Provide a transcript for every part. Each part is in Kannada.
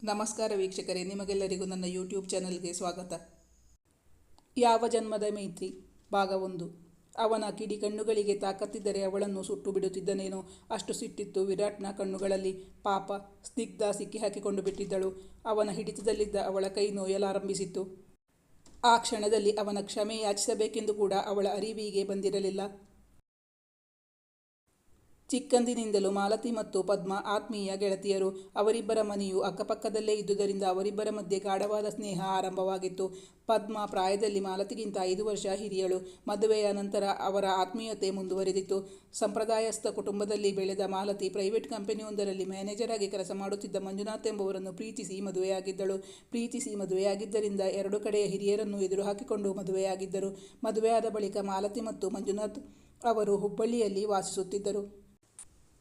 ನಮಸ್ಕಾರ ವೀಕ್ಷಕರೇ, ನಿಮಗೆಲ್ಲರಿಗೂ ನನ್ನ ಯೂಟ್ಯೂಬ್ ಚಾನಲ್ಗೆ ಸ್ವಾಗತ. ಯಾವ ಜನ್ಮದ ಮೈತ್ರಿ ಭಾಗ 1. ಅವನ ಕಿಡಿ ಕಣ್ಣುಗಳಿಗೆ ತಾಕತ್ತಿದ್ದರೆ ಅವಳನ್ನು ಸುಟ್ಟು ಬಿಡುತ್ತಿದ್ದನೇನೋ, ಅಷ್ಟು ಸಿಟ್ಟಿತ್ತು ವಿರಾಟ್ನ ಕಣ್ಣುಗಳಲ್ಲಿ. ಪಾಪ ಸ್ನಿಗ್ಧ ಸಿಕ್ಕಿ ಹಾಕಿಕೊಂಡು ಬಿಟ್ಟಿದ್ದಳು. ಅವನ ಹಿಡಿತದಲ್ಲಿದ್ದ ಅವಳ ಕೈ ನೋಯಲಾರಂಭಿಸಿತ್ತು. ಆ ಕ್ಷಣದಲ್ಲಿ ಅವನ ಕ್ಷಮೆ ಯಾಚಿಸಬೇಕೆಂದು ಕೂಡ ಅವಳ ಅರಿವಿಗೆ ಬಂದಿರಲಿಲ್ಲ. ಚಿಕ್ಕಂದಿನಿಂದಲೂ ಮಾಲತಿ ಮತ್ತು ಪದ್ಮ ಆತ್ಮೀಯ ಗೆಳತಿಯರು. ಅವರಿಬ್ಬರ ಮನೆಯು ಅಕ್ಕಪಕ್ಕದಲ್ಲೇ ಇದ್ದುದರಿಂದ ಅವರಿಬ್ಬರ ಮಧ್ಯೆ ಗಾಢವಾದ ಸ್ನೇಹ ಆರಂಭವಾಗಿತ್ತು. ಪದ್ಮ ಪ್ರಾಯದಲ್ಲಿ ಮಾಲತಿಗಿಂತ 5 ವರ್ಷ ಹಿರಿಯಳು. ಮದುವೆಯ ನಂತರ ಅವರ ಆತ್ಮೀಯತೆ ಮುಂದುವರೆದಿತ್ತು. ಸಂಪ್ರದಾಯಸ್ಥ ಕುಟುಂಬದಲ್ಲಿ ಬೆಳೆದ ಮಾಲತಿ ಪ್ರೈವೇಟ್ ಕಂಪನಿಯೊಂದರಲ್ಲಿ ಮ್ಯಾನೇಜರ್ ಆಗಿ ಕೆಲಸ ಮಾಡುತ್ತಿದ್ದ ಮಂಜುನಾಥ್ ಎಂಬುವರನ್ನು ಪ್ರೀತಿಸಿ ಮದುವೆಯಾಗಿದ್ದಳು. ಪ್ರೀತಿಸಿ ಮದುವೆಯಾಗಿದ್ದರಿಂದ 2 ಕಡೆಯ ಹಿರಿಯರನ್ನು ಎದುರು ಹಾಕಿಕೊಂಡು ಮದುವೆಯಾಗಿದ್ದರು. ಮದುವೆಯಾದ ಬಳಿಕ ಮಾಲತಿ ಮತ್ತು ಮಂಜುನಾಥ್ ಅವರು ಹುಬ್ಬಳ್ಳಿಯಲ್ಲಿ ವಾಸಿಸುತ್ತಿದ್ದರು.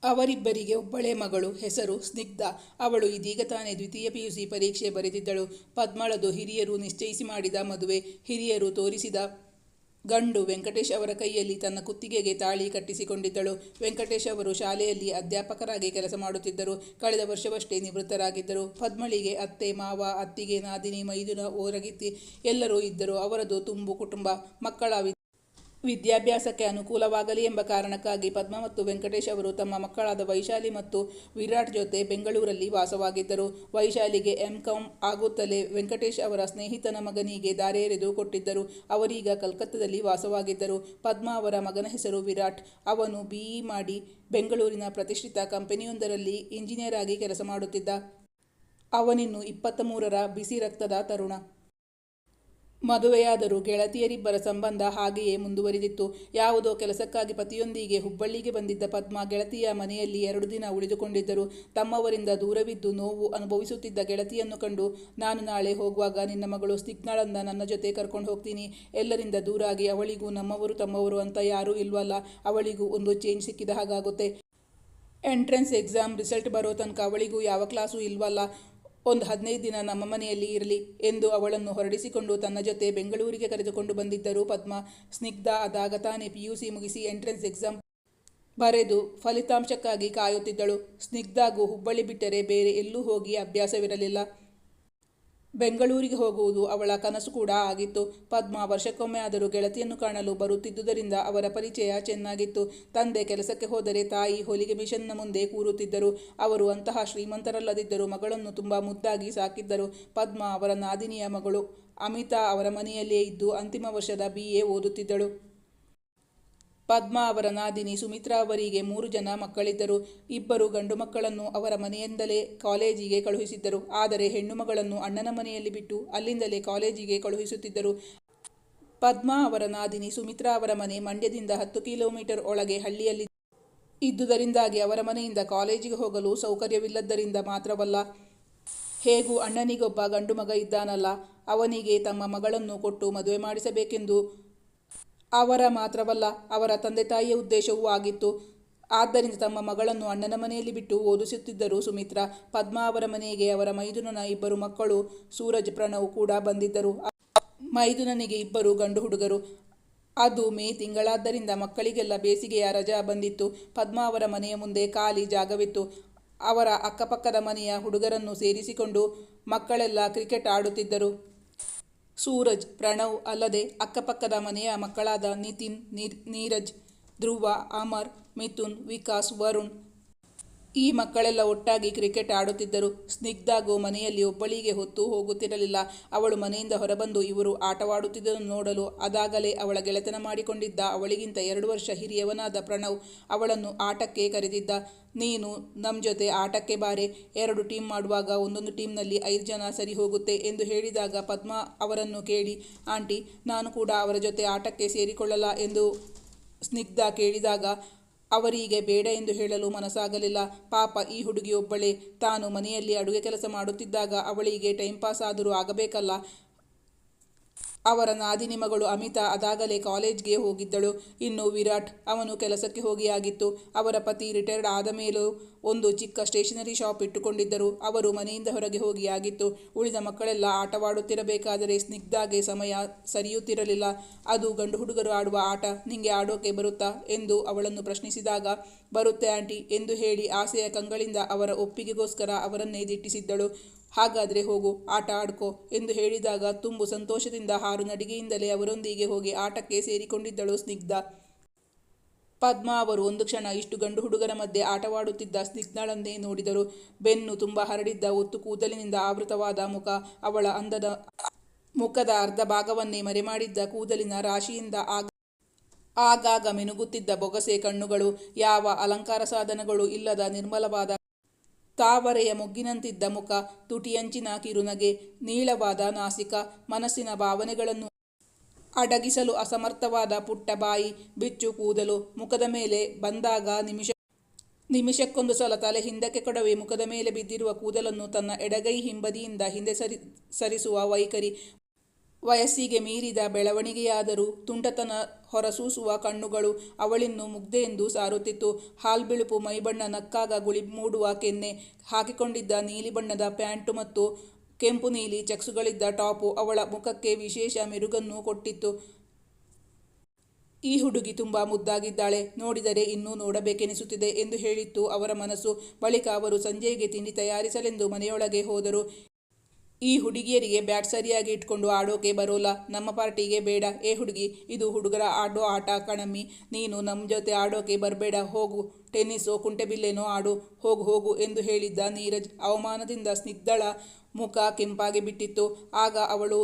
ಅವರಿಬ್ಬರಿಗೆ ಒಬ್ಬಳೇ ಮಗಳು, ಹೆಸರು ಸ್ನಿಗ್ಧ. ಅವಳು ಇದೀಗ ತಾನೇ ದ್ವಿತೀಯ PUC ಪರೀಕ್ಷೆ ಬರೆದಿದ್ದಳು. ಪದ್ಮಳದು ಹಿರಿಯರು ನಿಶ್ಚಯಿಸಿ ಮಾಡಿದ ಮದುವೆ. ಹಿರಿಯರು ತೋರಿಸಿದ ಗಂಡು ವೆಂಕಟೇಶ್ ಅವರ ಕೈಯಲ್ಲಿ ತನ್ನ ಕುತ್ತಿಗೆಗೆ ತಾಳಿ ಕಟ್ಟಿಸಿಕೊಂಡಿದ್ದಳು. ವೆಂಕಟೇಶ್ ಅವರು ಶಾಲೆಯಲ್ಲಿ ಅಧ್ಯಾಪಕರಾಗಿ ಕೆಲಸ ಮಾಡುತ್ತಿದ್ದರು. ಕಳೆದ ವರ್ಷವಷ್ಟೇ ನಿವೃತ್ತರಾಗಿದ್ದರು. ಪದ್ಮಳಿಗೆ ಅತ್ತೆ, ಮಾವ, ಅತ್ತಿಗೆ, ನಾದಿನಿ, ಮೈದುನ, ಓರಗಿತ್ತಿ ಎಲ್ಲರೂ ಇದ್ದರು. ಅವರದು ತುಂಬು ಕುಟುಂಬ. ಮಕ್ಕಳ ವಿದ್ಯಾಭ್ಯಾಸಕ್ಕೆ ಅನುಕೂಲವಾಗಲಿ ಎಂಬ ಕಾರಣಕ್ಕಾಗಿ ಪದ್ಮ ಮತ್ತು ವೆಂಕಟೇಶ್ ಅವರು ತಮ್ಮ ಮಕ್ಕಳಾದ ವೈಶಾಲಿ ಮತ್ತು ವಿರಾಟ್ ಜೊತೆ ಬೆಂಗಳೂರಲ್ಲಿ ವಾಸವಾಗಿದ್ದರು. ವೈಶಾಲಿಗೆ M.Com ಆಗುತ್ತಲೇ ವೆಂಕಟೇಶ್ ಅವರ ಸ್ನೇಹಿತನ ಮಗನಿಗೆ ದಾರೆ ಎರೆದು ಕೊಟ್ಟಿದ್ದರು. ಅವರೀಗ ಕಲ್ಕತ್ತಾದಲ್ಲಿ ವಾಸವಾಗಿದ್ದರು. ಪದ್ಮ ಅವರ ಮಗನ ಹೆಸರು ವಿರಾಟ್. ಅವನು BE ಮಾಡಿ ಬೆಂಗಳೂರಿನ ಪ್ರತಿಷ್ಠಿತ ಕಂಪನಿಯೊಂದರಲ್ಲಿ ಇಂಜಿನಿಯರ್ ಆಗಿ ಕೆಲಸ ಮಾಡುತ್ತಿದ್ದ. ಅವನಿನ್ನು 23ರ ಬಿಸಿ ರಕ್ತದ ತರುಣ. ಮದುವೆಯಾದರೂ ಗೆಳತಿಯರಿಬ್ಬರ ಸಂಬಂಧ ಹಾಗೆಯೇ ಮುಂದುವರಿದಿತ್ತು. ಯಾವುದೋ ಕೆಲಸಕ್ಕಾಗಿ ಪತಿಯೊಂದಿಗೆ ಹುಬ್ಬಳ್ಳಿಗೆ ಬಂದಿದ್ದ ಪದ್ಮ ಗೆಳತಿಯ ಮನೆಯಲ್ಲಿ 2 ದಿನ ಉಳಿದುಕೊಂಡಿದ್ದರು. ತಮ್ಮವರಿಂದ ದೂರವಿದ್ದು ನೋವು ಅನುಭವಿಸುತ್ತಿದ್ದ ಗೆಳತಿಯನ್ನು ಕಂಡು, ನಾನು ನಾಳೆ ಹೋಗುವಾಗ ನಿನ್ನ ಮಗಳು ಸ್ನಿಗ್ಧಳನ್ನ ನನ್ನ ಜೊತೆ ಕರ್ಕೊಂಡು ಹೋಗ್ತೀನಿ. ಎಲ್ಲರಿಂದ ದೂರಾಗಿ ಅವಳಿಗೂ ನಮ್ಮವರು ತಮ್ಮವರು ಅಂತ ಯಾರೂ ಇಲ್ವಲ್ಲ, ಅವಳಿಗೂ ಒಂದು ಚೇಂಜ್ ಸಿಕ್ಕಿದ ಹಾಗಾಗುತ್ತೆ. ಎಂಟ್ರೆನ್ಸ್ ಎಕ್ಸಾಮ್ ರಿಸಲ್ಟ್ ಬರೋ ತನಕ ಅವಳಿಗೂ ಯಾವ ಕ್ಲಾಸು ಇಲ್ವಲ್ಲ, ಒಂದು 15 ದಿನ ನಮ್ಮ ಮನೆಯಲ್ಲಿ ಇರಲಿ ಎಂದು ಅವಳನ್ನು ಹೊರಡಿಸಿಕೊಂಡು ತನ್ನ ಜೊತೆ ಬೆಂಗಳೂರಿಗೆ ಕರೆದುಕೊಂಡು ಬಂದಿದ್ದರು ಪದ್ಮ. ಸ್ನಿಗ್ಧ ಅದಾಗ ತಾನೇ PUC ಮುಗಿಸಿ ಎಂಟ್ರೆನ್ಸ್ ಎಕ್ಸಾಮ್ ಬರೆದು ಫಲಿತಾಂಶಕ್ಕಾಗಿ ಕಾಯುತ್ತಿದ್ದಳು. ಸ್ನಿಗ್ಧಗೂ ಹುಬ್ಬಳ್ಳಿ ಬಿಟ್ಟರೆ ಬೇರೆ ಎಲ್ಲೂ ಹೋಗಿ ಅಭ್ಯಾಸವಿರಲಿಲ್ಲ. ಬೆಂಗಳೂರಿಗೆ ಹೋಗುವುದು ಅವಳ ಕನಸು ಕೂಡ ಆಗಿತ್ತು. ಪದ್ಮ ವರ್ಷಕ್ಕೊಮ್ಮೆ ಆದರೂ ಗೆಳತಿಯನ್ನು ಕಾಣಲು ಬರುತ್ತಿದ್ದುದರಿಂದ ಅವರ ಪರಿಚಯ ಚೆನ್ನಾಗಿತ್ತು. ತಂದೆ ಕೆಲಸಕ್ಕೆ ಹೋದರೆ ತಾಯಿ ಹೊಲಿಗೆ ಮಿಷನ್ನ ಮುಂದೆ ಕೂರುತ್ತಿದ್ದರು. ಅವರು ಅಂತಹ ಶ್ರೀಮಂತರಲ್ಲದಿದ್ದರೂ ಮಗಳನ್ನು ತುಂಬ ಮುದ್ದಾಗಿ ಸಾಕಿದ್ದರು. ಪದ್ಮ ಅವರ ನಾದಿನಿಯ ಮಗಳು ಅಮಿತಾ ಅವರ ಮನೆಯಲ್ಲೇ ಇದ್ದು ಅಂತಿಮ ವರ್ಷದ BA ಓದುತ್ತಿದ್ದಳು. ಪದ್ಮ ಅವರ ನಾದಿನಿ ಸುಮಿತ್ರಾ ಅವರಿಗೆ 3 ಜನ ಮಕ್ಕಳಿದ್ದರು. 2 ಗಂಡು ಮಕ್ಕಳನ್ನು ಅವರ ಮನೆಯಿಂದಲೇ ಕಾಲೇಜಿಗೆ ಕಳುಹಿಸಿದ್ದರು. ಆದರೆ ಹೆಣ್ಣು ಮಗಳನ್ನು ಅಣ್ಣನ ಮನೆಯಲ್ಲಿ ಬಿಟ್ಟು ಅಲ್ಲಿಂದಲೇ ಕಾಲೇಜಿಗೆ ಕಳುಹಿಸುತ್ತಿದ್ದರು. ಪದ್ಮ ಅವರ ನಾದಿನಿ ಸುಮಿತ್ರಾ ಅವರ ಮನೆ ಮಂಡ್ಯದಿಂದ 10 ಕಿಲೋಮೀಟರ್ ಒಳಗೆ ಹಳ್ಳಿಯಲ್ಲಿ ಇದ್ದುದರಿಂದಾಗಿ ಅವರ ಮನೆಯಿಂದ ಕಾಲೇಜಿಗೆ ಹೋಗಲು ಸೌಕರ್ಯವಿಲ್ಲದ್ದರಿಂದ ಮಾತ್ರವಲ್ಲ, ಹೇಗೂ ಅಣ್ಣನಿಗೊಬ್ಬ ಗಂಡು ಮಗ ಇದ್ದಾನಲ್ಲ, ಅವನಿಗೆ ತಮ್ಮ ಮಗಳನ್ನು ಕೊಟ್ಟು ಮದುವೆ ಮಾಡಿಸಬೇಕೆಂದು ಅವರ ಮಾತ್ರವಲ್ಲ ಅವರ ತಂದೆ ತಾಯಿಯ ಉದ್ದೇಶವೂ ಆಗಿತ್ತು. ಆದ್ದರಿಂದ ತಮ್ಮ ಮಗಳನ್ನು ಅಣ್ಣನ ಮನೆಯಲ್ಲಿ ಬಿಟ್ಟು ಓದಿಸುತ್ತಿದ್ದರು ಸುಮಿತ್ರಾ. ಪದ್ಮ ಅವರ ಮನೆಗೆ ಅವರ ಮೈದುನನ 2 ಮಕ್ಕಳು ಸೂರಜ್, ಪ್ರಣವ್ ಕೂಡ ಬಂದಿದ್ದರು. ಮೈದುನನಿಗೆ 2 ಗಂಡು ಹುಡುಗರು. ಅದು ಮೇ ತಿಂಗಳಾದ್ದರಿಂದ ಮಕ್ಕಳಿಗೆಲ್ಲ ಬೇಸಿಗೆಯ ರಜಾ ಬಂದಿತ್ತು. ಪದ್ಮ ಅವರ ಮನೆಯ ಮುಂದೆ ಖಾಲಿ ಜಾಗವಿತ್ತು. ಅವರ ಅಕ್ಕಪಕ್ಕದ ಮನೆಯ ಹುಡುಗರನ್ನು ಸೇರಿಸಿಕೊಂಡು ಮಕ್ಕಳೆಲ್ಲ ಕ್ರಿಕೆಟ್ ಆಡುತ್ತಿದ್ದರು. ಸೂರಜ್, ಪ್ರಣವ್ ಅಲ್ಲದೆ ಅಕ್ಕಪಕ್ಕದ ಮನೆಯ ಮಕ್ಕಳಾದ ನಿತಿನ್, ನೀರಜ್, ಧ್ರುವ, ಅಮರ್, ಮಿಥುನ್, ವಿಕಾಸ್, ವರುಣ್ ಈ ಮಕ್ಕಳೆಲ್ಲ ಒಟ್ಟಾಗಿ ಕ್ರಿಕೆಟ್ ಆಡುತ್ತಿದ್ದರು. ಸ್ನಿಗ್ಧಗೂ ಮನೆಯಲ್ಲಿ ಒಬ್ಬಳಿಗೆ ಹೊತ್ತು ಹೋಗುತ್ತಿರಲಿಲ್ಲ. ಅವಳು ಮನೆಯಿಂದ ಹೊರಬಂದು ಇವರು ಆಟವಾಡುತ್ತಿದ್ದನ್ನು ನೋಡಲು ಅದಾಗಲೇ ಅವಳ ಗೆಳೆತನ ಮಾಡಿಕೊಂಡಿದ್ದ ಅವಳಿಗಿಂತ 2 ವರ್ಷ ಹಿರಿಯವನಾದ ಪ್ರಣವ್ ಅವಳನ್ನು ಆಟಕ್ಕೆ ಕರೆದಿದ್ದ. ನೀನು ನಮ್ಮ ಜೊತೆ ಆಟಕ್ಕೆ ಬಾರೆ, 2 ಟೀಮ್ ಮಾಡುವಾಗ ಒಂದೊಂದು ಟೀಮ್ನಲ್ಲಿ 5 ಜನ ಸರಿ ಹೋಗುತ್ತೆ ಎಂದು ಹೇಳಿದಾಗ ಪದ್ಮ ಅವರನ್ನು ಕೇಳಿ, ಆಂಟಿ ನಾನು ಕೂಡ ಅವರ ಜೊತೆ ಆಟಕ್ಕೆ ಸೇರಿಕೊಳ್ಳಲ್ಲ ಎಂದು ಸ್ನಿಗ್ಧ ಕೇಳಿದಾಗ ಅವರಿಗೆ ಬೇಡ ಎಂದು ಹೇಳಲು ಮನಸ್ಸಾಗಲಿಲ್ಲ. ಪಾಪ ಈ ಹುಡುಗಿಯೊಬ್ಬಳೇ, ತಾನು ಮನೆಯಲ್ಲಿ ಅಡುಗೆ ಕೆಲಸ ಮಾಡುತ್ತಿದ್ದಾಗ ಅವಳಿಗೆ ಟೈಮ್ ಪಾಸ್ ಆದರೂ ಆಗಬೇಕಲ್ಲ. ಅವರ ನಾದಿನಿ ಮಗಳು ಅಮಿತಾ ಅದಾಗಲೇ ಕಾಲೇಜ್ಗೆ ಹೋಗಿದ್ದಳು. ಇನ್ನು ವಿರಾಟ್, ಅವನು ಕೆಲಸಕ್ಕೆ ಹೋಗಿಯಾಗಿತ್ತು. ಅವರ ಪತಿ ರಿಟೈರ್ಡ್ ಆದ ಮೇಲೂ ಒಂದು ಚಿಕ್ಕ ಸ್ಟೇಷನರಿ ಶಾಪ್ ಇಟ್ಟುಕೊಂಡಿದ್ದರು. ಅವರು ಮನೆಯಿಂದ ಹೊರಗೆ ಹೋಗಿಯಾಗಿತ್ತು. ಉಳಿದ ಮಕ್ಕಳೆಲ್ಲ ಆಟವಾಡುತ್ತಿರಬೇಕಾದರೆ ಸ್ನಿಗ್ಧಗೆ ಸಮಯ ಸರಿಯುತ್ತಿರಲಿಲ್ಲ. ಅದು ಗಂಡು ಹುಡುಗರು ಆಡುವ ಆಟ, ನಿಂಗೆ ಆಡೋಕೆ ಬರುತ್ತಾ ಎಂದು ಅವಳನ್ನು ಪ್ರಶ್ನಿಸಿದಾಗ, ಬರುತ್ತೆ ಆಂಟಿ ಎಂದು ಹೇಳಿ ಆಸೆಯ ಕಂಗಳಿಂದ ಅವರ ಒಪ್ಪಿಗೆಗೋಸ್ಕರ ಅವರನ್ನೇ ದಿಟ್ಟಿಸಿದ್ದಳು. ಹಾಗಾದರೆ ಹೋಗು, ಆಟ ಆಡ್ಕೋ ಎಂದು ಹೇಳಿದಾಗ ತುಂಬು ಸಂತೋಷದಿಂದ ಹಾರು ನಡಿಗೆಯಿಂದಲೇ ಅವರೊಂದಿಗೆ ಹೋಗಿ ಆಟಕ್ಕೆ ಸೇರಿಕೊಂಡಿದ್ದಳು ಸ್ನಿಗ್ಧ. ಪದ್ಮಾ ಅವರು ಒಂದು ಕ್ಷಣ ಇಷ್ಟು ಗಂಡು ಹುಡುಗರ ಮಧ್ಯೆ ಆಟವಾಡುತ್ತಿದ್ದ ಸ್ನಿಗ್ಧಳನ್ನೇ ನೋಡಿದರು. ಬೆನ್ನು ತುಂಬ ಹರಡಿದ್ದ ಒತ್ತು ಕೂದಲಿನಿಂದ ಆವೃತವಾದ ಮುಖ, ಅವಳ ಅಂದದ ಮುಖದ ಅರ್ಧ ಭಾಗವನ್ನೇ ಮರೆಮಾಡಿದ್ದ ಕೂದಲಿನ ರಾಶಿಯಿಂದ ಆಗಾಗ ಮಿನುಗುತ್ತಿದ್ದ ಬೊಗಸೆ ಕಣ್ಣುಗಳು, ಯಾವ ಅಲಂಕಾರ ಸಾಧನಗಳು ಇಲ್ಲದ ನಿರ್ಮಲವಾದ ತಾವರೆಯ ಮೊಗ್ಗಿನಂತಿದ್ದ ಮುಖ, ತುಟಿಯಂಚಿನ ಕಿರುನಗೆ, ನೀಳವಾದ ನಾಸಿಕ, ಮನಸ್ಸಿನ ಭಾವನೆಗಳನ್ನು ಅಡಗಿಸಲು ಅಸಮರ್ಥವಾದ ಪುಟ್ಟ ಬಾಯಿ, ಬಿಚ್ಚು ಕೂದಲು. ಮುಖದ ಮೇಲೆ ಬಂದಾಗ ನಿಮಿಷಕ್ಕೊಂದು ಸಲ ತಲೆ ಹಿಂದಕ್ಕೆ ಕೊಡವೆ ಮುಖದ ಮೇಲೆ ಬಿದ್ದಿರುವ ಕೂದಲನ್ನು ತನ್ನ ಎಡಗೈ ಹಿಂಬದಿಯಿಂದ ಹಿಂದೆ ಸರಿಸುವ ವೈಖರಿ. ವಯಸ್ಸಿಗೆ ಮೀರಿದ ಬೆಳವಣಿಗೆಯಾದರೂ ತುಂಟತನ ಹೊರಸೂಸುವ ಕಣ್ಣುಗಳು ಅವಳಿನ್ನು ಮುಗ್ಧೆಯೆಂದು ಸಾರುತ್ತಿತ್ತು. ಹಾಲ್ಬಿಳುಪು ಮೈಬಣ್ಣ, ನಕ್ಕಾಗ ಗುಳಿ ಮೂಡುವ ಕೆನ್ನೆ, ಹಾಕಿಕೊಂಡಿದ್ದ ನೀಲಿ ಬಣ್ಣದ ಪ್ಯಾಂಟು ಮತ್ತು ಕೆಂಪು ನೀಲಿ ಚಕ್ಸುಗಳಿದ್ದ ಟಾಪು ಅವಳ ಮುಖಕ್ಕೆ ವಿಶೇಷ ಮೆರುಗನ್ನು ಕೊಟ್ಟಿತ್ತು. ಈ ಹುಡುಗಿ ತುಂಬ ಮುದ್ದಾಗಿದ್ದಾಳೆ, ನೋಡಿದರೆ ಇನ್ನೂ ನೋಡಬೇಕೆನಿಸುತ್ತಿದೆ ಎಂದು ಹೇಳಿತ್ತು ಅವರ ಮನಸ್ಸು. ಬಳಿಕ ಅವರು ಸಂಜೆಗೆ ತಿಂಡಿ ತಯಾರಿಸಲೆಂದು ಮನೆಯೊಳಗೆ ಹೋದರು. ಈ ಹುಡುಗಿಯರಿಗೆ ಬ್ಯಾಟ್ ಸರಿಯಾಗಿ ಇಟ್ಕೊಂಡು ಆಡೋಕೆ ಬರೋಲ್ಲ, ನಮ್ಮ ಪಾರ್ಟಿಗೆ ಬೇಡ. ಏ ಹುಡುಗಿ, ಇದು ಹುಡುಗರ ಆಡೋ ಆಟ ಕಣಮ್ಮಿ, ನೀನು ನಮ್ಮ ಜೊತೆ ಆಡೋಕೆ ಬರಬೇಡ, ಹೋಗು, ಟೆನ್ನಿಸೋ ಕುಂಟೆಬಿಲ್ಲೆನೋ ಆಡು, ಹೋಗು ಹೋಗು ಎಂದು ಹೇಳಿದ್ದ ನೀರಜ್. ಅವಮಾನದಿಂದ ಸ್ನಿಗ್ಧಳ ಮುಖ ಕೆಂಪಾಗಿ ಬಿಟ್ಟಿತ್ತು. ಆಗ ಅವಳು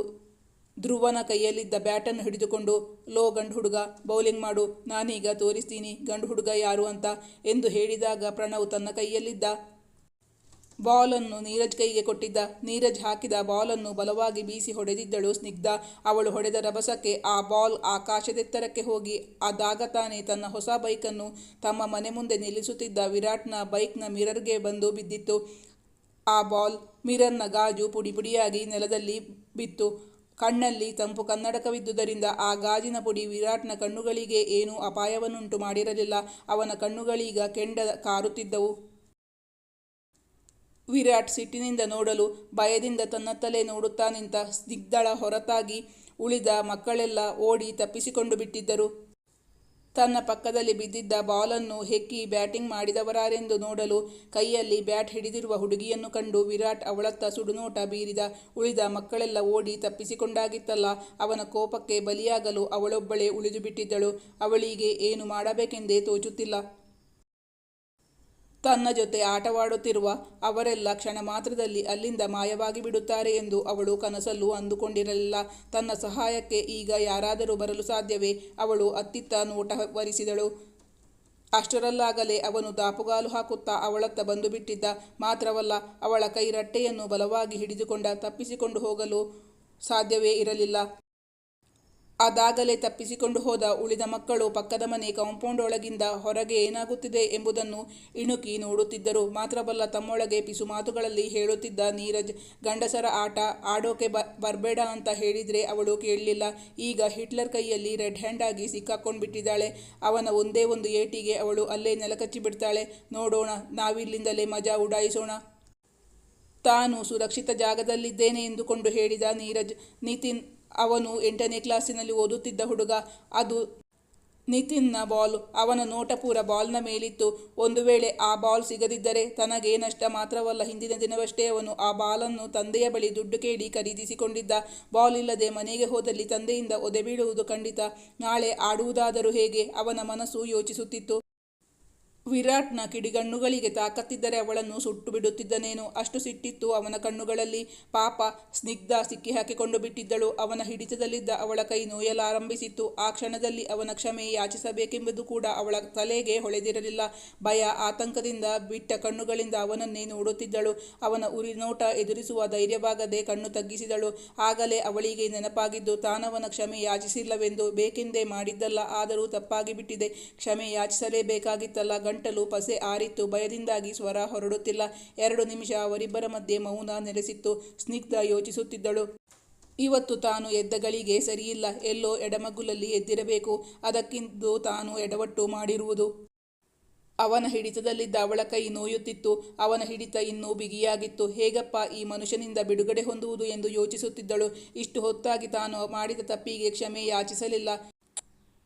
ಧ್ರುವನ ಕೈಯಲ್ಲಿದ್ದ ಬ್ಯಾಟನ್ನು ಹಿಡಿದುಕೊಂಡು, ಲೋ ಗಂಡು ಹುಡುಗ, ಬೌಲಿಂಗ್ ಮಾಡು, ನಾನೀಗ ತೋರಿಸ್ತೀನಿ ಗಂಡು ಹುಡುಗ ಯಾರು ಅಂತ ಎಂದು ಹೇಳಿದಾಗ ಪ್ರಣವ್ ತನ್ನ ಕೈಯಲ್ಲಿದ್ದ ಬಾಲನ್ನು ನೀರಜ್ ಕೈಗೆ ಕೊಟ್ಟಿದ್ದ. ನೀರಜ್ ಹಾಕಿದ ಬಾಲನ್ನು ಬಲವಾಗಿ ಬೀಸಿ ಹೊಡೆದಿದ್ದಳು ಸ್ನಿಗ್ಧ. ಅವಳು ಹೊಡೆದ ರಭಸಕ್ಕೆ ಆ ಬಾಲ್ ಆಕಾಶದೆತ್ತರಕ್ಕೆ ಹೋಗಿ ಅದಾಗ ತಾನೇ ತನ್ನ ಹೊಸ ಬೈಕನ್ನು ತಮ್ಮ ಮನೆ ಮುಂದೆ ನಿಲ್ಲಿಸುತ್ತಿದ್ದ ವಿರಾಟ್ನ ಬೈಕ್ನ ಮಿರರ್ಗೆ ಬಂದು ಬಿದ್ದಿತ್ತು. ಆ ಬಾಲ್ ಮಿರರ್ನ ಗಾಜು ಪುಡಿ ಪುಡಿಯಾಗಿ ನೆಲದಲ್ಲಿ ಬಿತ್ತು. ಕಣ್ಣಲ್ಲಿ ತಂಪು ಕನ್ನಡಕವಿದ್ದುದರಿಂದ ಆ ಗಾಜಿನ ಪುಡಿ ವಿರಾಟ್ನ ಕಣ್ಣುಗಳಿಗೆ ಏನೂ ಅಪಾಯವನ್ನುಂಟು ಮಾಡಿರಲಿಲ್ಲ. ಅವನ ಕಣ್ಣುಗಳೀಗ ಕೆಂಡ ಕಾರುತ್ತಿದ್ದವು. ವಿರಾಟ್ ಸಿಟ್ಟಿನಿಂದ ನೋಡಲು, ಭಯದಿಂದ ತನ್ನತ್ತಲೇ ನೋಡುತ್ತಾ ನಿಂತ ಸ್ನಿಗ್ಧಳ ಹೊರತಾಗಿ ಉಳಿದ ಮಕ್ಕಳೆಲ್ಲ ಓಡಿ ತಪ್ಪಿಸಿಕೊಂಡು ಬಿಟ್ಟಿದ್ದರು. ತನ್ನ ಪಕ್ಕದಲ್ಲಿ ಬಿದ್ದಿದ್ದ ಬಾಲನ್ನು ಹೆಕ್ಕಿ ಬ್ಯಾಟಿಂಗ್ ಮಾಡಿದವರಾರೆಂದು ನೋಡಲು ಕೈಯಲ್ಲಿ ಬ್ಯಾಟ್ ಹಿಡಿದಿರುವ ಹುಡುಗಿಯನ್ನು ಕಂಡು ವಿರಾಟ್ ಅವಳತ್ತ ಸುಡುನೋಟ ಬೀರಿದ. ಉಳಿದ ಮಕ್ಕಳೆಲ್ಲ ಓಡಿ ತಪ್ಪಿಸಿಕೊಂಡಾಗಿತ್ತಲ್ಲ. ಅವನ ಕೋಪಕ್ಕೆ ಬಲಿಯಾಗಲು ಅವಳೊಬ್ಬಳೇ ಉಳಿದು ಬಿಟ್ಟಿದ್ದಳು. ಅವಳಿಗೆ ಏನು ಮಾಡಬೇಕೆಂದೇ ತೋಚುತ್ತಿಲ್ಲ. ತನ್ನ ಜೊತೆ ಆಟವಾಡುತ್ತಿರುವ ಅವರೆಲ್ಲ ಕ್ಷಣ ಮಾತ್ರದಲ್ಲಿ ಅಲ್ಲಿಂದ ಮಾಯವಾಗಿ ಬಿಡುತ್ತಾರೆ ಎಂದು ಅವಳು ಕನಸಲ್ಲೂ ಅಂದುಕೊಂಡಿರಲಿಲ್ಲ. ತನ್ನ ಸಹಾಯಕ್ಕೆ ಈಗ ಯಾರಾದರೂ ಬರಲು ಸಾಧ್ಯವೇ? ಅವಳು ಅತ್ತಿತ್ತ ನೋಟ ವರಿಸಿದಳು. ಅಷ್ಟರಲ್ಲಾಗಲೇ ಅವನು ದಾಪುಗಾಲು ಹಾಕುತ್ತಾ ಅವಳತ್ತ ಬಂದು ಬಿಟ್ಟಿದ್ದ. ಮಾತ್ರವಲ್ಲ, ಅವಳ ಕೈ ರಟ್ಟೆಯನ್ನು ಬಲವಾಗಿ ಹಿಡಿದುಕೊಂಡ. ತಪ್ಪಿಸಿಕೊಂಡು ಹೋಗಲು ಸಾಧ್ಯವೇ ಇರಲಿಲ್ಲ. ಅದಾಗಲೇ ತಪ್ಪಿಸಿಕೊಂಡು ಹೋದ ಉಳಿದ ಮಕ್ಕಳು ಪಕ್ಕದ ಮನೆ ಕಾಂಪೌಂಡ್ ಒಳಗಿಂದ ಹೊರಗೆ ಏನಾಗುತ್ತಿದೆ ಎಂಬುದನ್ನು ಇಣುಕಿ ನೋಡುತ್ತಿದ್ದರು. ಮಾತ್ರವಲ್ಲ, ತಮ್ಮೊಳಗೆ ಪಿಸು ಮಾತುಗಳಲ್ಲಿ ಹೇಳುತ್ತಿದ್ದ ನೀರಜ್, ಗಂಡಸರ ಆಟ ಆಡೋಕೆ ಬರಬೇಡ ಅಂತ ಹೇಳಿದ್ರೆ ಅವಳು ಕೇಳಲಿಲ್ಲ. ಈಗ ಹಿಟ್ಲರ್ ಕೈಯಲ್ಲಿ ರೆಡ್ ಹ್ಯಾಂಡ್ ಆಗಿ ಸಿಕ್ಕಾಕೊಂಡ್ಬಿಟ್ಟಿದ್ದಾಳೆ. ಅವನ ಒಂದೇ ಒಂದು ಏಟಿಗೆ ಅವಳು ಅಲ್ಲೇ ನೆಲಕಚ್ಚಿ ಬಿಡ್ತಾಳೆ. ನೋಡೋಣ, ನಾವಿಲ್ಲಿಂದಲೇ ಮಜಾ ಉಡಾಯಿಸೋಣ. ತಾನು ಸುರಕ್ಷಿತ ಜಾಗದಲ್ಲಿದ್ದೇನೆ ಎಂದುಕೊಂಡು ಹೇಳಿದ ನೀರಜ್. ನಿತಿನ್, ಅವನು 8ನೇ ಕ್ಲಾಸಿನಲ್ಲಿ ಓದುತ್ತಿದ್ದ ಹುಡುಗ. ಅದು ನಿತಿನ್ನ ಬಾಲ್. ಅವನ ನೋಟ ಪೂರ ಬಾಲ್ನ ಮೇಲಿತ್ತು. ಒಂದು ವೇಳೆ ಆ ಬಾಲ್ ಸಿಗದಿದ್ದರೆ ತನಗೇ ನಷ್ಟ. ಮಾತ್ರವಲ್ಲ, ಹಿಂದಿನ ದಿನವಷ್ಟೇ ಅವನು ಆ ಬಾಲನ್ನು ತಂದೆಯ ಬಳಿ ದುಡ್ಡು ಕೇಳಿ ಖರೀದಿಸಿಕೊಂಡಿದ್ದ. ಬಾಲ್ ಇಲ್ಲದೆ ಮನೆಗೆ ಹೋದಲ್ಲಿ ತಂದೆಯಿಂದ ಒದೆ ಬೀಳುವುದು ಖಂಡಿತ. ನಾಳೆ ಆಡುವುದಾದರೂ ಹೇಗೆ? ಅವನ ಮನಸ್ಸು ಯೋಚಿಸುತ್ತಿತ್ತು. ವಿರಾಟ್ನ ಕಿಡಿಗಣ್ಣುಗಳಿಗೆ ತಾಕತ್ತಿದ್ದರೆ ಅವಳನ್ನು ಸುಟ್ಟು ಬಿಡುತ್ತಿದ್ದನೇನು, ಅಷ್ಟು ಸಿಟ್ಟಿತ್ತು ಅವನ ಕಣ್ಣುಗಳಲ್ಲಿ. ಪಾಪ ಸ್ನಿಗ್ಧ ಸಿಕ್ಕಿ ಹಾಕಿಕೊಂಡು ಬಿಟ್ಟಿದ್ದಳು. ಅವನ ಹಿಡಿತದಲ್ಲಿದ್ದ ಅವಳ ಕೈ ನೋಯಲಾರಂಭಿಸಿತ್ತು. ಆ ಕ್ಷಣದಲ್ಲಿ ಅವನ ಕ್ಷಮೆ ಯಾಚಿಸಬೇಕೆಂಬುದು ಕೂಡ ಅವಳ ತಲೆಗೆ ಹೊಳೆದಿರಲಿಲ್ಲ. ಭಯ, ಆತಂಕದಿಂದ ಬಿಟ್ಟ ಕಣ್ಣುಗಳಿಂದ ಅವನನ್ನೇ ನೋಡುತ್ತಿದ್ದಳು. ಅವನ ಉರಿ ನೋಟ ಎದುರಿಸುವ ಧೈರ್ಯವಾಗದೆ ಕಣ್ಣು ತಗ್ಗಿಸಿದಳು. ಆಗಲೇ ಅವಳಿಗೆ ನೆನಪಾಗಿದ್ದು, ತಾನವನ ಕ್ಷಮೆ ಯಾಚಿಸಿಲ್ಲವೆಂದು. ಬೇಕೆಂದೇ ಮಾಡಿದ್ದಲ್ಲ, ಆದರೂ ತಪ್ಪಾಗಿ ಬಿಟ್ಟಿದೆ. ಕ್ಷಮೆ ಯಾಚಿಸಲೇಬೇಕಾಗಿತ್ತಲ್ಲ. ಗಂಟಲು ಪಸೆ ಆರಿತ್ತು. ಭಯದಿಂದಾಗಿ ಸ್ವರ ಹೊರಡುತ್ತಿಲ್ಲ. 2 ನಿಮಿಷ ಅವರಿಬ್ಬರ ಮಧ್ಯೆ ಮೌನ ನೆಲೆಸಿತ್ತು. ಸ್ನಿಗ್ಧ ಯೋಚಿಸುತ್ತಿದ್ದಳು. ಇವತ್ತು ತಾನು ಎದ್ದ ಗಳಿಗೆ ಸರಿಯಿಲ್ಲ. ಎಲ್ಲೋ ಎಡಮಗ್ಗುಲಲ್ಲಿ ಎದ್ದಿರಬೇಕು. ಅದಕ್ಕಿಂದು ತಾನು ಎಡವಟ್ಟು ಮಾಡಿರುವುದು. ಅವನ ಹಿಡಿತದಲ್ಲಿದ್ದ ಅವಳ ಕೈ ನೋಯುತ್ತಿತ್ತು. ಅವನ ಹಿಡಿತ ಇನ್ನೂ ಬಿಗಿಯಾಗಿತ್ತು. ಹೇಗಪ್ಪ ಈ ಮನುಷ್ಯನಿಂದ ಬಿಡುಗಡೆ ಹೊಂದುವುದು ಎಂದು ಯೋಚಿಸುತ್ತಿದ್ದಳು. ಇಷ್ಟು ಹೊತ್ತಾಗಿ ತಾನು ಮಾಡಿದ ತಪ್ಪಿಗೆ ಕ್ಷಮೆ ಯಾಚಿಸಲಿಲ್ಲ.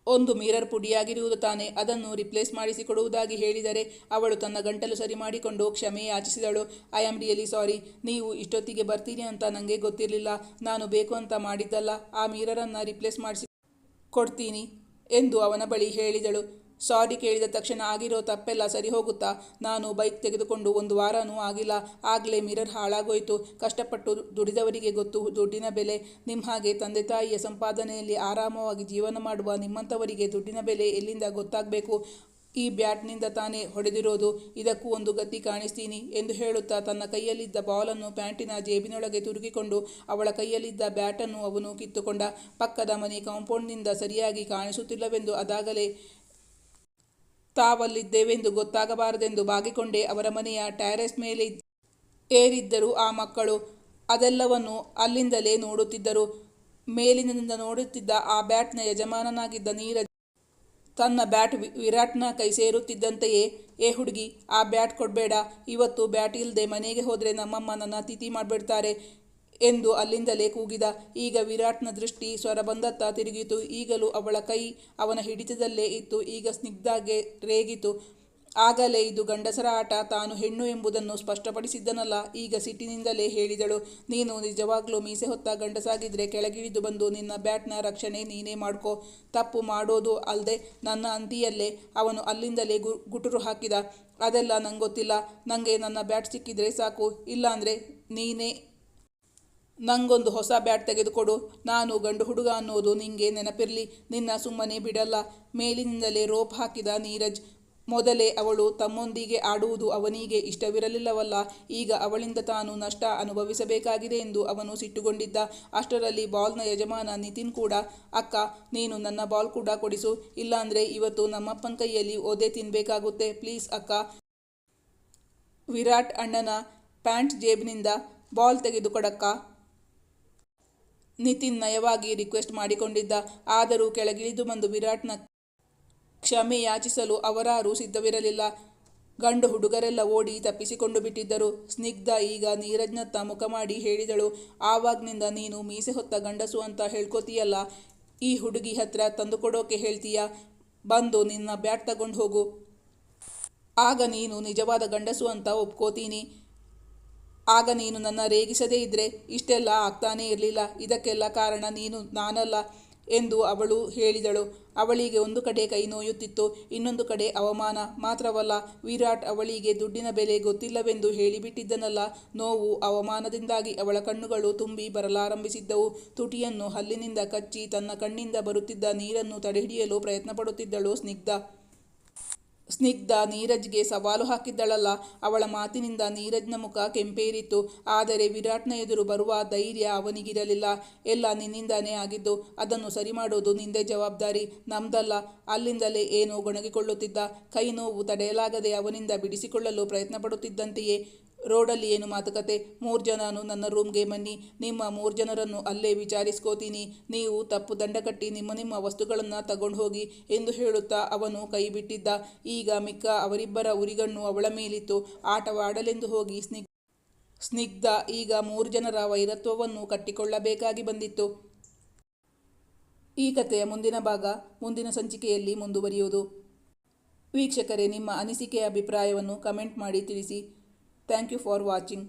ಒಂದು ಮಿರರ್ ಪುಡಿಯಾಗಿರುವುದು ತಾನೆ, ಅದನ್ನು ರಿಪ್ಲೇಸ್ ಮಾಡಿಸಿಕೊಡುವುದಾಗಿ ಹೇಳಿದರೆ ಅವಳು ತನ್ನ ಗಂಟಲು ಸರಿ ಮಾಡಿಕೊಂಡು ಕ್ಷಮೆ ಯಾಚಿಸಿದಳು. ಐ ಆಮ್ ರಿಯಲಿ ಸಾರಿ, ನೀವು ಇಷ್ಟೊತ್ತಿಗೆ ಬರ್ತೀರಿ ಅಂತ ನನಗೆ ಗೊತ್ತಿರಲಿಲ್ಲ. ನಾನು ಬೇಕು ಅಂತ ಮಾಡಿದ್ದಲ್ಲ. ಆ ಮಿರರನ್ನು ರಿಪ್ಲೇಸ್ ಮಾಡಿಸಿ ಕೊಡ್ತೀನಿ ಎಂದು ಅವನ ಬಳಿ ಹೇಳಿದಳು. ಸಾರಿ ಕೇಳಿದ ತಕ್ಷಣ ಆಗಿರೋ ತಪ್ಪೆಲ್ಲ ಸರಿ ಹೋಗುತ್ತಾ? ನಾನು ಬೈಕ್ ತೆಗೆದುಕೊಂಡು 1 ವಾರನೂ ಆಗಿಲ್ಲ, ಆಗಲೇ ಮಿರರ್ ಹಾಳಾಗೋಯ್ತು. ಕಷ್ಟಪಟ್ಟು ದುಡಿದವರಿಗೆ ಗೊತ್ತು ದುಡ್ಡಿನ ಬೆಲೆ. ನಿಮ್ಮ ಹಾಗೆ ತಂದೆ ತಾಯಿಯ ಸಂಪಾದನೆಯಲ್ಲಿ ಆರಾಮವಾಗಿ ಜೀವನ ಮಾಡುವ ನಿಮ್ಮಂಥವರಿಗೆ ದುಡ್ಡಿನ ಬೆಲೆ ಎಲ್ಲಿಂದ ಗೊತ್ತಾಗಬೇಕು? ಈ ಬ್ಯಾಟ್ನಿಂದ ತಾನೇ ಹೊಡೆದಿರೋದು, ಇದಕ್ಕೂ ಒಂದು ಗತಿ ಕಾಣಿಸ್ತೀನಿ ಎಂದು ಹೇಳುತ್ತಾ ತನ್ನ ಕೈಯಲ್ಲಿದ್ದ ಬಾಲನ್ನು ಪ್ಯಾಂಟಿನ ಜೇಬಿನೊಳಗೆ ತುರುಕಿಕೊಂಡು ಅವಳ ಕೈಯಲ್ಲಿದ್ದ ಬ್ಯಾಟನ್ನು ಅವನು ಕಿತ್ತುಕೊಂಡ. ಪಕ್ಕದ ಮನೆ ಕಾಂಪೌಂಡ್ನಿಂದ ಸರಿಯಾಗಿ ಕಾಣಿಸುತ್ತಿಲ್ಲವೆಂದು, ಅದಾಗಲೇ ತಾವಲ್ಲಿದ್ದೇವೆಂದು ಗೊತ್ತಾಗಬಾರದೆಂದು ಬಾಗಿಕೊಂಡೇ ಅವರ ಮನೆಯ ಟೆರೇಸ್ ಮೇಲೆ ಏರಿದ್ದರು ಆ ಮಕ್ಕಳು. ಅದೆಲ್ಲವನ್ನು ಅಲ್ಲಿಂದಲೇ ನೋಡುತ್ತಿದ್ದರು. ಮೇಲಿನಿಂದ ನೋಡುತ್ತಿದ್ದ ಆ ಬ್ಯಾಟ್ನ ಯಜಮಾನನಾಗಿದ್ದ ನೀರಜ್ ತನ್ನ ಬ್ಯಾಟ್ ವಿರಾಟ್ನ ಕೈ ಸೇರುತ್ತಿದ್ದಂತೆಯೇ, ಏ ಹುಡುಗಿ, ಆ ಬ್ಯಾಟ್ ಕೊಡಬೇಡ. ಇವತ್ತು ಬ್ಯಾಟ್ ಇಲ್ಲದೆ ಮನೆಗೆ ಹೋದರೆ ನಮ್ಮಮ್ಮ ನನ್ನ ತಿಥಿ ಮಾಡಿಬಿಡ್ತಾರೆ ಎಂದು ಅಲ್ಲಿಂದಲೇ ಕೂಗಿದ. ಈಗ ವಿರಾಟ್ನ ದೃಷ್ಟಿ ಸ್ವರಬಂದತ್ತ ತಿರುಗಿತು. ಈಗಲೂ ಅವಳ ಕೈ ಅವನ ಹಿಡಿತದಲ್ಲೇ ಇತ್ತು. ಈಗ ಸ್ನಿಗ್ಧಾಗೆ ರೇಗಿತು. ಆಗಲೇ ಇದು ಗಂಡಸರ ಆಟ, ತಾನು ಹೆಣ್ಣು ಎಂಬುದನ್ನು ಸ್ಪಷ್ಟಪಡಿಸಿದ್ದನಲ್ಲ. ಈಗ ಸಿಟ್ಟಿನಿಂದಲೇ ಹೇಳಿದಳು, ನೀನು ನಿಜವಾಗ್ಲೂ ಮೀಸೆ ಹೊತ್ತ ಗಂಡಸಾಗಿದ್ರೆ ಕೆಳಗಿಳಿದು ಬಂದು ನಿನ್ನ ಬ್ಯಾಟ್ನ ರಕ್ಷಣೆ ನೀನೇ ಮಾಡ್ಕೋ. ತಪ್ಪು ಮಾಡೋದು ಅಲ್ಲದೆ ನನ್ನ ಅಂತಿಯಲ್ಲೇ. ಅವನು ಅಲ್ಲಿಂದಲೇ ಗುಟುರು ಹಾಕಿದ. ಅದೆಲ್ಲ ನಂಗೊತ್ತಿಲ್ಲ. ನನಗೆ ನನ್ನ ಬ್ಯಾಟ್ ಸಿಕ್ಕಿದ್ರೆ ಸಾಕು. ಇಲ್ಲಾಂದರೆ ನೀನೇ ನಂಗೊಂದು ಹೊಸ ಬ್ಯಾಟ್ ತೆಗೆದುಕೊಡು. ನಾನು ಗಂಡು ಹುಡುಗ ಅನ್ನೋದು ನಿಂಗೆ ನೆನಪಿರಲಿ. ನಿನ್ನ ಸುಮ್ಮನೆ ಬಿಡಲ್ಲ. ಮೇಲಿನಿಂದಲೇ ರೋಪ್ ಹಾಕಿದ ನೀರಜ್. ಮೊದಲೇ ಅವಳು ತಮ್ಮೊಂದಿಗೆ ಆಡುವುದು ಅವನಿಗೆ ಇಷ್ಟವಿರಲಿಲ್ಲವಲ್ಲ. ಈಗ ಅವಳಿಂದ ತಾನು ನಷ್ಟ ಅನುಭವಿಸಬೇಕಾಗಿದೆ ಎಂದು ಅವನು ಸಿಟ್ಟುಗೊಂಡಿದ್ದ. ಅಷ್ಟರಲ್ಲಿ ಬಾಲ್ನ ಯಜಮಾನ ನಿತಿನ್ ಕೂಡ, ಅಕ್ಕ, ನೀನು ನನ್ನ ಬಾಲ್ ಕೂಡ ಕೊಡಿಸು. ಇಲ್ಲಾಂದರೆ ಇವತ್ತು ನಮ್ಮಪ್ಪನ ಕೈಯಲ್ಲಿ ಒದೆ ತಿನ್ನಬೇಕಾಗುತ್ತೆ. ಪ್ಲೀಸ್ ಅಕ್ಕ. ವಿರಾಟ್ ಅಣ್ಣನ ಪ್ಯಾಂಟ್ ಜೇಬಿನಿಂದ ಬಾಲ್ ತೆಗೆದುಕೊಡಕ್ಕ ನಿತಿನ್ ನಯವಾಗಿ ರಿಕ್ವೆಸ್ಟ್ ಮಾಡಿಕೊಂಡಿದ್ದ. ಆದರೂ ಕೆಳಗಿಳಿದು ಬಂದು ವಿರಾಟ್ನ ಕ್ಷಮೆ ಯಾಚಿಸಲು ಅವರಾರೂ ಸಿದ್ಧವಿರಲಿಲ್ಲ. ಗಂಡು ಹುಡುಗರೆಲ್ಲ ಓಡಿ ತಪ್ಪಿಸಿಕೊಂಡು ಬಿಟ್ಟಿದ್ದರು. ಸ್ನಿಗ್ಧ ಈಗ ನೀರಜ್ನತ್ತ ಮುಖ ಮಾಡಿ ಹೇಳಿದಳು, ಆವಾಗ್ನಿಂದ ನೀನು ಮೀಸೆ ಹೊತ್ತ ಗಂಡಸು ಅಂತ ಹೇಳ್ಕೊತೀಯಲ್ಲ, ಈ ಹುಡುಗಿ ಹತ್ರ ತಂದುಕೊಡೋಕೆ ಹೇಳ್ತೀಯ? ಬಂದು ನಿನ್ನ ಬ್ಯಾಟ್ ತಗೊಂಡು ಹೋಗು. ಆಗ ನೀನು ನಿಜವಾದ ಗಂಡಸು ಅಂತ ಒಪ್ಕೋತೀನಿ. ಆಗ ನೀನು ನನ್ನ ರೇಗಿಸದೇ ಇದ್ದರೆ ಇಷ್ಟೆಲ್ಲ ಆಗ್ತಾನೇ ಇರಲಿಲ್ಲ. ಇದಕ್ಕೆಲ್ಲ ಕಾರಣ ನಾನಲ್ಲ ಎಂದು ಅವಳು ಹೇಳಿದಳು. ಅವಳಿಗೆ ಒಂದು ಕಡೆ ಕೈ ನೋಯುತ್ತಿತ್ತು, ಇನ್ನೊಂದು ಕಡೆ ಅವಮಾನ. ಮಾತ್ರವಲ್ಲ, ವಿರಾಟ್ ಅವಳಿಗೆ ದುಡ್ಡಿನ ಬೆಲೆ ಗೊತ್ತಿಲ್ಲವೆಂದು ಹೇಳಿಬಿಟ್ಟಿದ್ದನಲ್ಲ. ನೋವು, ಅವಮಾನದಿಂದಾಗಿ ಅವಳ ಕಣ್ಣುಗಳು ತುಂಬಿ ಬರಲಾರಂಭಿಸಿದ್ದವು. ತುಟಿಯನ್ನು ಹಲ್ಲಿನಿಂದ ಕಚ್ಚಿ ತನ್ನ ಕಣ್ಣಿಂದ ಬರುತ್ತಿದ್ದ ನೀರನ್ನು ತಡೆಹಿಡಿಯಲು ಪ್ರಯತ್ನಪಡುತ್ತಿದ್ದಳು ಸ್ನಿಗ್ಧ ನೀರಜ್ಗೆ ಸವಾಲು ಹಾಕಿದ್ದಳಲ್ಲ. ಅವಳ ಮಾತಿನಿಂದ ನೀರಜ್ನ ಮುಖ ಕೆಂಪೇರಿತ್ತು. ಆದರೆ ವಿರಾಟ್ನ ಎದುರು ಬರುವ ಧೈರ್ಯ ಅವನಿಗಿರಲಿಲ್ಲ. ಎಲ್ಲ ನಿನ್ನಿಂದಾನೇ ಆಗಿದ್ದು, ಅದನ್ನು ಸರಿ ಮಾಡೋದು ನಿಂದೇ ಜವಾಬ್ದಾರಿ, ನಮ್ದಲ್ಲ. ಅಲ್ಲಿಂದಲೇ ಏನೋ ಗೊಣಗಿಕೊಳ್ಳುತ್ತಿದ್ದ. ಕೈ ನೋವು ತಡೆಯಲಾಗದೆ ಅವನಿಂದ ಬಿಡಿಸಿಕೊಳ್ಳಲು ಪ್ರಯತ್ನಪಡುತ್ತಿದ್ದಂತೆಯೇ, ರೋಡಲ್ಲಿ ಏನು ಮಾತುಕತೆ? 3 ಜನನು ನನ್ನ ರೂಮ್ಗೆ ಬನ್ನಿ. ನಿಮ್ಮ 3 ಜನರನ್ನು ಅಲ್ಲೇ ವಿಚಾರಿಸ್ಕೋತೀನಿ. ನೀವು ತಪ್ಪು ದಂಡ ಕಟ್ಟಿ ನಿಮ್ಮ ವಸ್ತುಗಳನ್ನು ತಗೊಂಡು ಹೋಗಿ ಎಂದು ಹೇಳುತ್ತಾ ಅವನು ಕೈ ಬಿಟ್ಟಿದ್ದ. ಈಗ ಮಿಕ್ಕ ಅವರಿಬ್ಬರ ಉರಿಗಣ್ಣು ಅವಳ ಮೇಲಿತ್ತು. ಆಟವಾಡಲೆಂದು ಹೋಗಿ ಸ್ನಿಗ್ಧ ಈಗ 3 ಜನರ ವೈರತ್ವವನ್ನು ಕಟ್ಟಿಕೊಳ್ಳಬೇಕಾಗಿ ಬಂದಿತ್ತು. ಈ ಕಥೆಯ ಮುಂದಿನ ಭಾಗ ಮುಂದಿನ ಸಂಚಿಕೆಯಲ್ಲಿ ಮುಂದುವರಿಯುವುದು. ವೀಕ್ಷಕರೇ, ನಿಮ್ಮ ಅನಿಸಿಕೆ ಅಭಿಪ್ರಾಯವನ್ನು ಕಮೆಂಟ್ ಮಾಡಿ ತಿಳಿಸಿ. Thank you for watching.